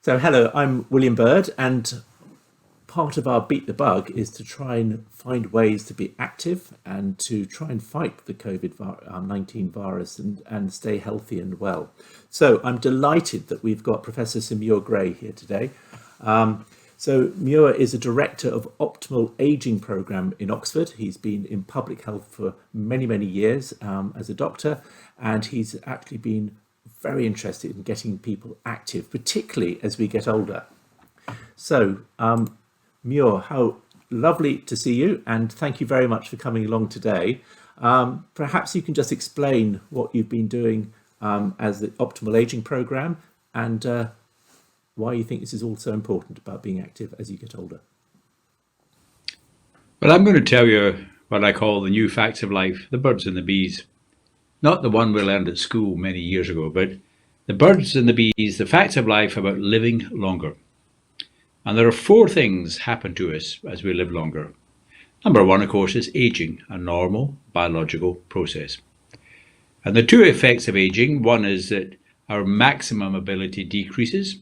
So, hello, I'm William Bird, and part of our Beat the Bug is to try and find ways to be active and to try and fight the COVID-19 virus and stay healthy and well. So, I'm delighted that we've got Professor Sir Muir Gray here today. So, Muir is a director of Optimal Aging Programme in Oxford. He's been in public health for many, many years as a doctor, and he's actually been very interested in getting people active, particularly as we get older. So, Muir, how lovely to see you, and thank you very much for coming along today. Perhaps you can just explain what you've been doing as the Optimal Aging Programme and why you think this is all so important about being active as you get older. Well, I'm going to tell you what I call the new facts of life, the birds and the bees. Not the one we learned at school many years ago, but the birds and the bees, the facts of life about living longer. And there are four things happen to us as we live longer. Number one, of course, is aging, a normal biological process. And the two effects of aging, one is that our maximum ability decreases,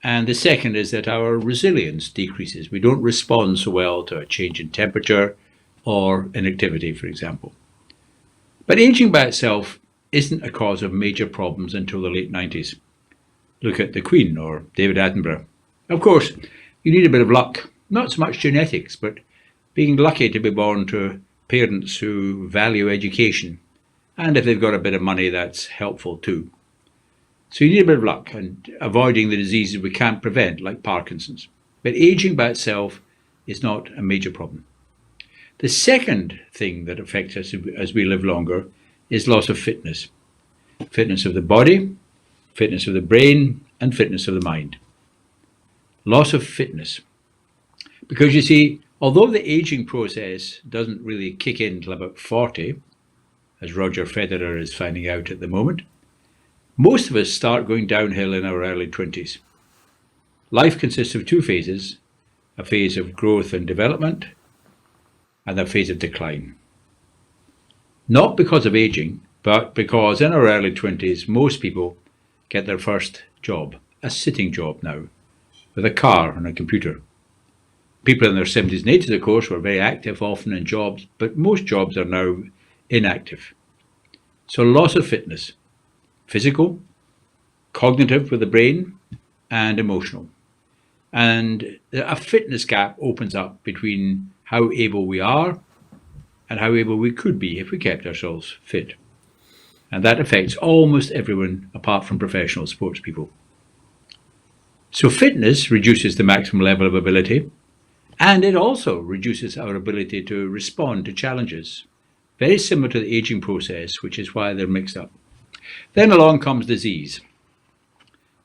and the second is that our resilience decreases. We don't respond so well to a change in temperature or inactivity, for example. But aging by itself isn't a cause of major problems until the late 90s. Look at the Queen or David Attenborough. Of course, you need a bit of luck, not so much genetics, but being lucky to be born to parents who value education. And if they've got a bit of money, that's helpful too. So you need a bit of luck and avoiding the diseases we can't prevent, like Parkinson's. But aging by itself is not a major problem. The second thing that affects us as we live longer is loss of fitness. Fitness of the body, fitness of the brain, and fitness of the mind. Loss of fitness. Because you see, although the aging process doesn't really kick in until about 40, as Roger Federer is finding out at the moment, most of us start going downhill in our early 20s. Life consists of two phases, a phase of growth and development, and a phase of decline. Not because of aging, but because in our early 20s, most people get their first job, a sitting job now, with a car and a computer. People in their 70s and 80s, of course, were very active, often in jobs, but most jobs are now inactive. So loss of fitness, physical, cognitive with the brain, and emotional. And a fitness gap opens up between how able we are and how able we could be if we kept ourselves fit. And that affects almost everyone apart from professional sports people. So fitness reduces the maximum level of ability, and it also reduces our ability to respond to challenges. Very similar to the aging process, which is why they're mixed up. Then along comes disease.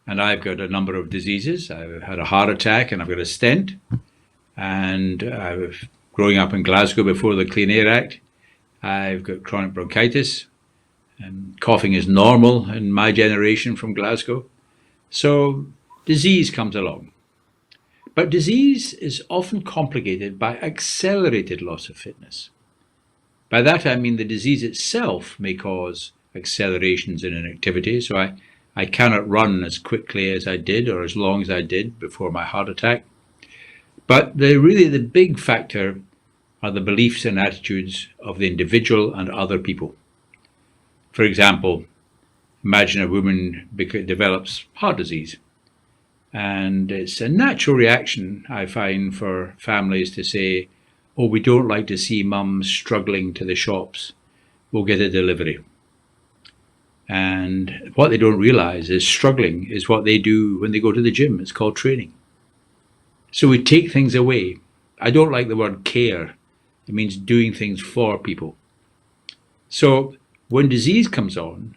And I've got a number of diseases. I've had a heart attack and I've got a stent. And growing up in Glasgow before the Clean Air Act, I've got chronic bronchitis. And coughing is normal in my generation from Glasgow. So disease comes along. But disease is often complicated by accelerated loss of fitness. By that I mean the disease itself may cause accelerations in inactivity. So I cannot run as quickly as I did or as long as I did before my heart attack. But the big factor are the beliefs and attitudes of the individual and other people. For example, imagine a woman develops heart disease. And it's a natural reaction, I find, for families to say, oh, we don't like to see mums struggling to the shops. We'll get a delivery. And what they don't realize is struggling is what they do when they go to the gym. It's called training. So we take things away. I don't like the word care. It means doing things for people. So when disease comes on,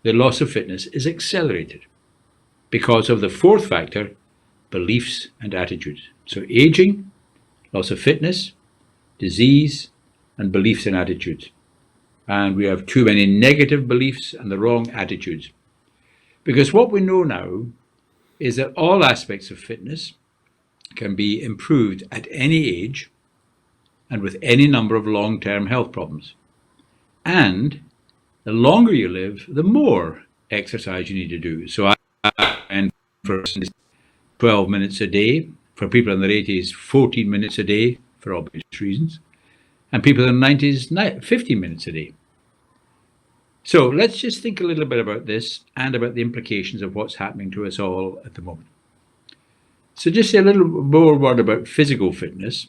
the loss of fitness is accelerated because of the fourth factor, beliefs and attitudes. So aging, loss of fitness, disease, and beliefs and attitudes. And we have too many negative beliefs and the wrong attitudes. Because what we know now is that all aspects of fitness can be improved at any age and with any number of long-term health problems. And the longer you live, the more exercise you need to do. So and for instance, 12 minutes a day. For people in their 80s, 14 minutes a day, for obvious reasons. And people in their 90s, 15 minutes a day. So let's just think a little bit about this and about the implications of what's happening to us all at the moment. So just a little more word about physical fitness.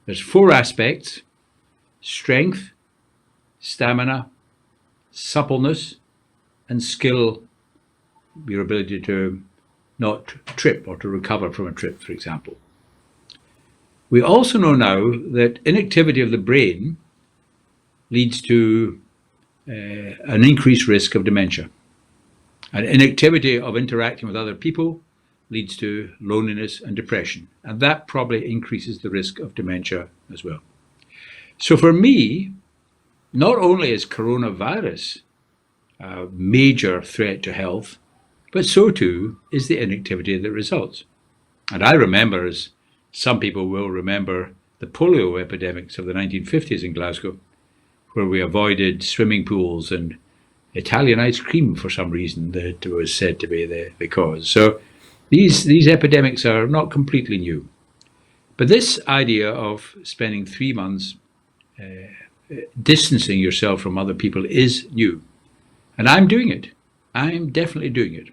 There's 4 aspects: strength, stamina, suppleness, and skill, your ability to not trip or to recover from a trip, for example. We also know now that inactivity of the brain leads to an increased risk of dementia. And inactivity of interacting with other people leads to loneliness and depression. And that probably increases the risk of dementia as well. So for me, not only is coronavirus a major threat to health, but so too is the inactivity that results. And I remember, as some people will remember, the polio epidemics of the 1950s in Glasgow, where we avoided swimming pools and Italian ice cream for some reason that was said to be the cause. So these epidemics are not completely new. But this idea of spending 3 months distancing yourself from other people is new. And I'm doing it. I'm definitely doing it.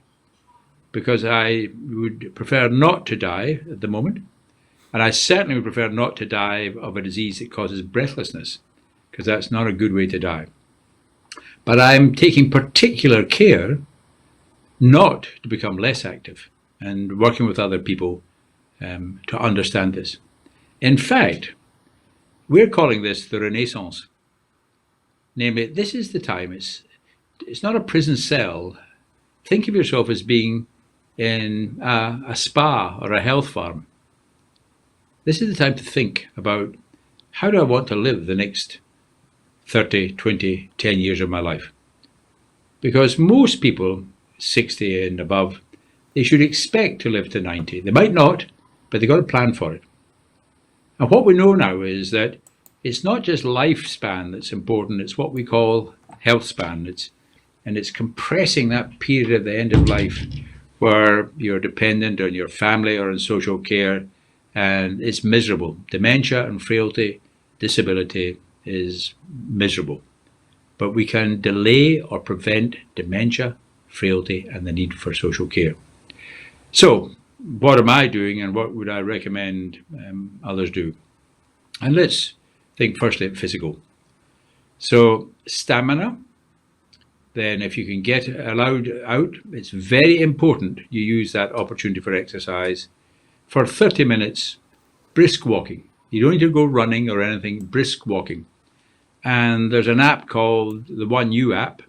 Because I would prefer not to die at the moment. And I certainly would prefer not to die of a disease that causes breathlessness, because that's not a good way to die. But I'm taking particular care not to become less active and working with other people to understand this. In fact, we're calling this the Renaissance. Namely, this is the time. It's not a prison cell. Think of yourself as being in a spa or a health farm. This is the time to think about, how do I want to live the next 30, 20, 10 years of my life? Because most people, 60 and above, they should expect to live to 90. They might not, but they've got to plan for it. And what we know now is that it's not just lifespan that's important, it's what we call health span. It's compressing that period at the end of life where you're dependent on your family or on social care, and it's miserable. Dementia and frailty, disability is miserable. But we can delay or prevent dementia, frailty, and the need for social care. So, what am I doing, and what would I recommend others do? And let's think firstly at physical. So, stamina. Then if you can get allowed out, it's very important you use that opportunity for exercise for 30 minutes, brisk walking. You don't need to go running or anything, brisk walking. And there's an app called the One U app,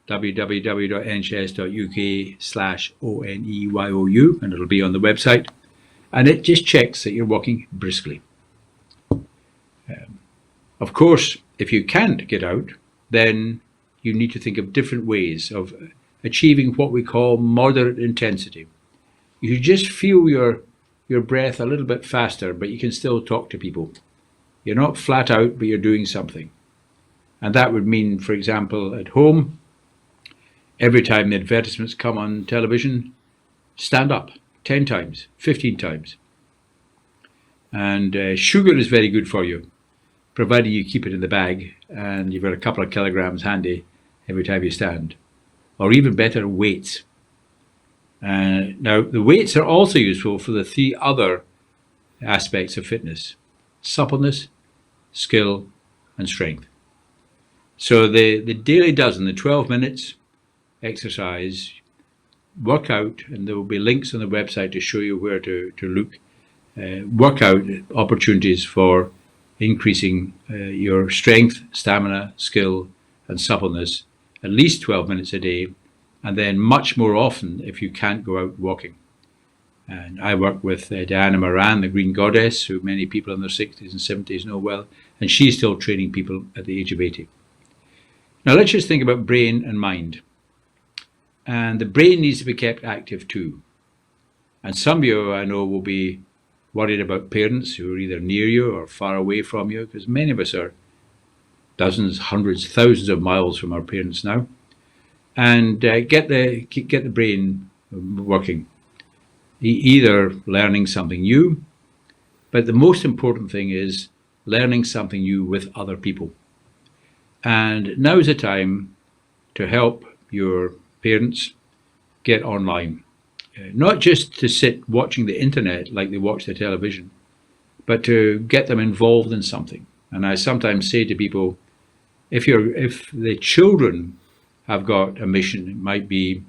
www.nhs.uk/ONEYOU, and it'll be on the website. And it just checks that you're walking briskly. Of course, if you can't get out, then you need to think of different ways of achieving what we call moderate intensity. You just feel your breath a little bit faster, but you can still talk to people. You're not flat out, but you're doing something. And that would mean, for example, at home, every time the advertisements come on television, stand up 10 times, 15 times. And sugar is very good for you, provided you keep it in the bag and you've got a couple of kilograms handy every time you stand. Or even better, weights. Now, the weights are also useful for the 3 other aspects of fitness: suppleness, skill, and strength. So the daily dozen, the 12 minutes exercise, workout, and there will be links on the website to show you where to look, workout opportunities for increasing your strength, stamina, skill, and suppleness, at least 12 minutes a day, and then much more often if you can't go out walking. And I work with Diana Moran, the Green Goddess, who many people in their 60s and 70s know well, and she's still training people at the age of 80. Now let's just think about brain and mind. And the brain needs to be kept active too. And some of you I know will be worried about parents who are either near you or far away from you, because many of us are dozens, hundreds, thousands of miles from our parents now. And get the brain working. either learning something new, but the most important thing is learning something new with other people. And now is the time to help your parents get online. Not just to sit watching the internet like they watch the television, but to get them involved in something. And I sometimes say to people, if the children have got a mission, it might be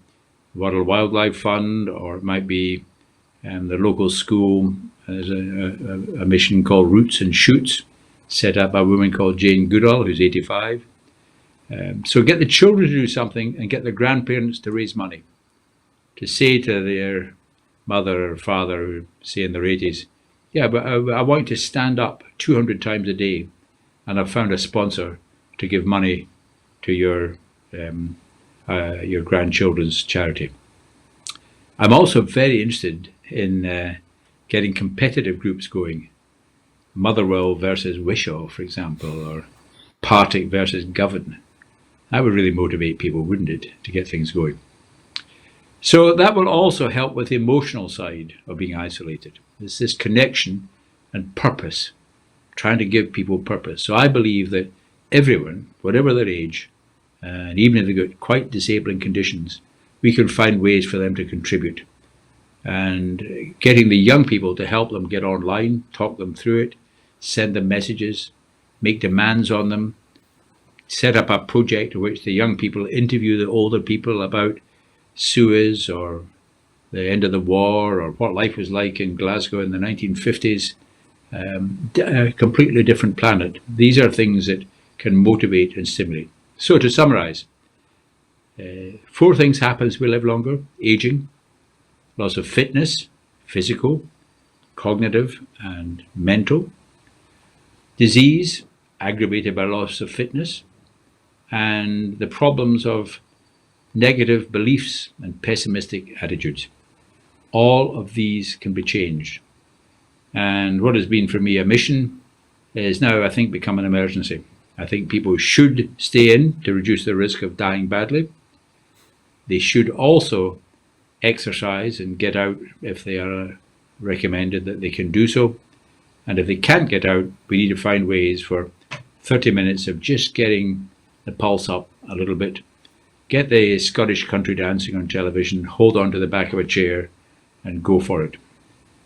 World Wildlife Fund, or it might be the local school. There's a mission called Roots and Shoots, set up by a woman called Jane Goodall, who's 85. So get the children to do something and get the grandparents to raise money, to say to their mother or father, who say in their 80s, yeah, but I want to stand up 200 times a day, and I've found a sponsor to give money to your grandchildren's charity. I'm also very interested in getting competitive groups going. Motherwell versus Wishaw, for example, or Partick versus Govan. That would really motivate people, wouldn't it, to get things going? So that will also help with the emotional side of being isolated. It's this connection and purpose, trying to give people purpose. So I believe that everyone, whatever their age, and even if they've got quite disabling conditions, we can find ways for them to contribute. And getting the young people to help them get online, talk them through it, send them messages, make demands on them, set up a project in which the young people interview the older people about Suez or the end of the war or what life was like in Glasgow in the 1950s. A completely different planet. These are things that can motivate and stimulate. So to summarize, 4 things happen as we live longer: aging, loss of fitness, physical, cognitive and mental; disease, aggravated by loss of fitness; and the problems of negative beliefs and pessimistic attitudes. All of these can be changed. And what has been for me a mission is now, I think, become an emergency. I think people should stay in to reduce the risk of dying badly. They should also exercise and get out if they are recommended that they can do so. And if they can't get out, we need to find ways for 30 minutes of just getting the pulse up a little bit. Get the Scottish country dancing on television, hold on to the back of a chair and go for it.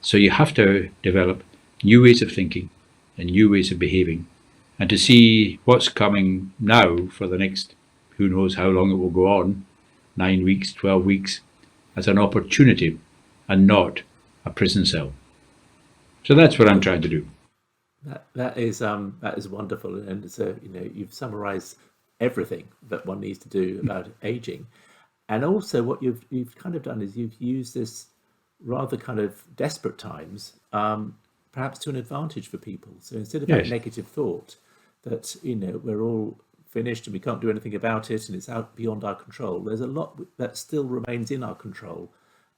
So you have to develop new ways of thinking and new ways of behaving, and to see what's coming now for the next, who knows how long it will go on, 9 weeks, 12 weeks, as an opportunity and not a prison cell. So that's what I'm trying to do. That is wonderful, and so you've summarised everything that one needs to do about aging, and also what you've kind of done is you've used this rather kind of desperate times, perhaps to an advantage for people. So instead of that negative thought that we're all finished and we can't do anything about it and it's out beyond our control, there's a lot that still remains in our control,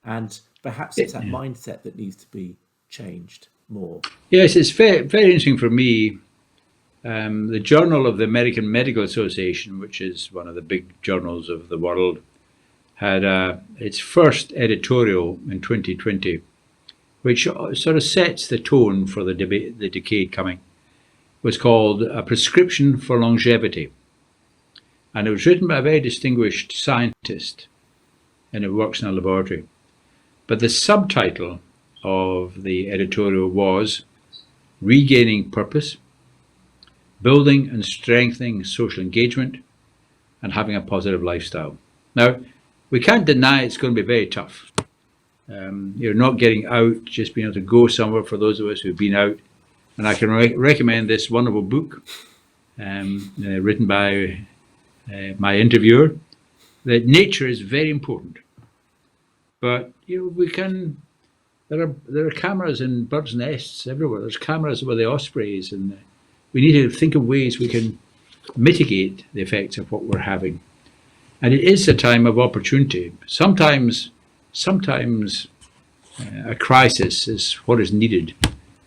and perhaps it's that mindset that needs to be changed more. Yes, it's very, very interesting for me. The Journal of the American Medical Association, which is one of the big journals of the world, had its first editorial in 2020, which sort of sets the tone for the decade coming. It was called A Prescription for Longevity. And it was written by a very distinguished scientist, and it works in a laboratory. But the subtitle of the editorial was Regaining Purpose, Building and Strengthening Social Engagement, and Having a Positive Lifestyle. Now, we can't deny it's going to be very tough. You're not getting out, just being able to go somewhere for those of us who've been out. And I can recommend this wonderful book written by my interviewer, that nature is very important. But we can. There are cameras in birds' nests everywhere. There's cameras with the ospreys, and we need to think of ways we can mitigate the effects of what we're having. And it is a time of opportunity. Sometimes a crisis is what is needed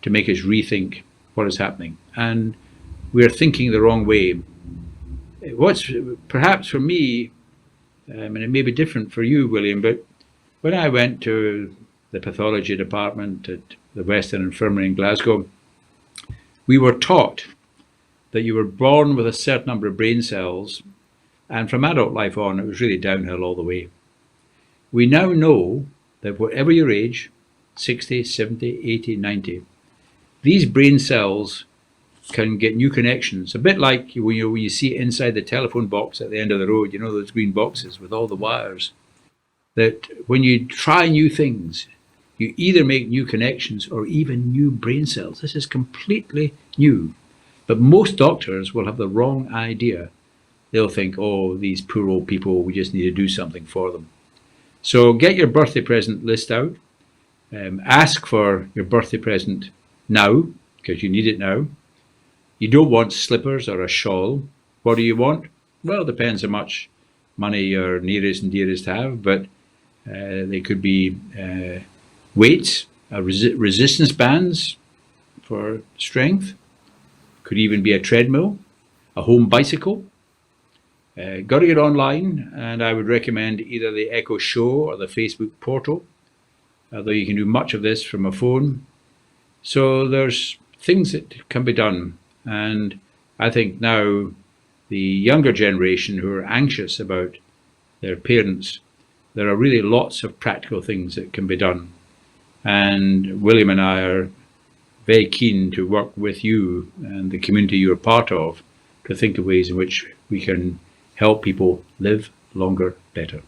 to make us rethink what is happening. And we're thinking the wrong way. What's perhaps for me, and it may be different for you, William, but when I went to the pathology department at the Western Infirmary in Glasgow, we were taught that you were born with a certain number of brain cells, and from adult life on, it was really downhill all the way. We now know that whatever your age, 60, 70, 80, 90, these brain cells can get new connections. A bit like when you see inside the telephone box at the end of the road, those green boxes with all the wires, that when you try new things, you either make new connections or even new brain cells. This is completely new. But most doctors will have the wrong idea. They'll think, oh, these poor old people, we just need to do something for them. So get your birthday present list out. Ask for your birthday present now, because you need it now. You don't want slippers or a shawl. What do you want? Well, it depends how much money your nearest and dearest have, but they could be weights, resistance bands for strength. Could even be a treadmill, a home bicycle. Got to get online, and I would recommend either the Echo Show or the Facebook portal, although you can do much of this from a phone. So there's things that can be done, and I think now the younger generation who are anxious about their parents, there are really lots of practical things that can be done, and William and I are very keen to work with you and the community you're part of to think of ways in which we can help people live longer better.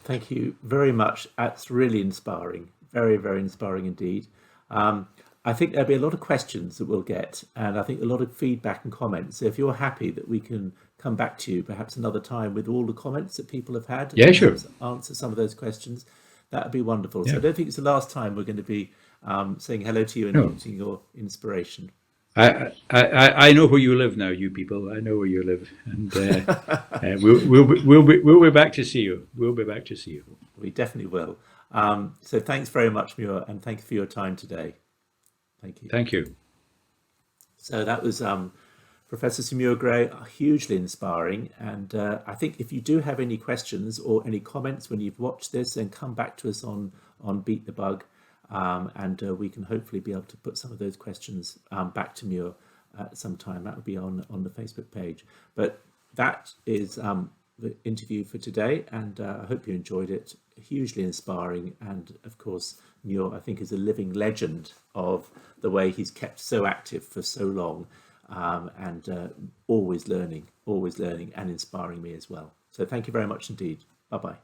Thank you very much. That's really inspiring. Very, very inspiring indeed. I think there'll be a lot of questions that we'll get, and I think a lot of feedback and comments. So if you're happy that we can come back to you perhaps another time with all the comments that people have had, yeah, sure, answer some of those questions, that would be wonderful. Yeah. So I don't think it's the last time we're going to be saying hello to you and using your inspiration. I know where you live now, you people. I know where you live, and we'll be back to see you. We'll be back to see you. We definitely will. So thanks very much, Muir, and thank you for your time today. Thank you. Thank you. So that was Professor Sir Muir Gray, hugely inspiring. And I think if you do have any questions or any comments when you've watched this, then come back to us on Beat the Bug. And we can hopefully be able to put some of those questions back to Muir at some time. That would be on the Facebook page. But that is the interview for today, and I hope you enjoyed it. Hugely inspiring, and of course Muir, I think, is a living legend of the way he's kept so active for so long, and always learning and inspiring me as well. So thank you very much indeed. Bye-bye.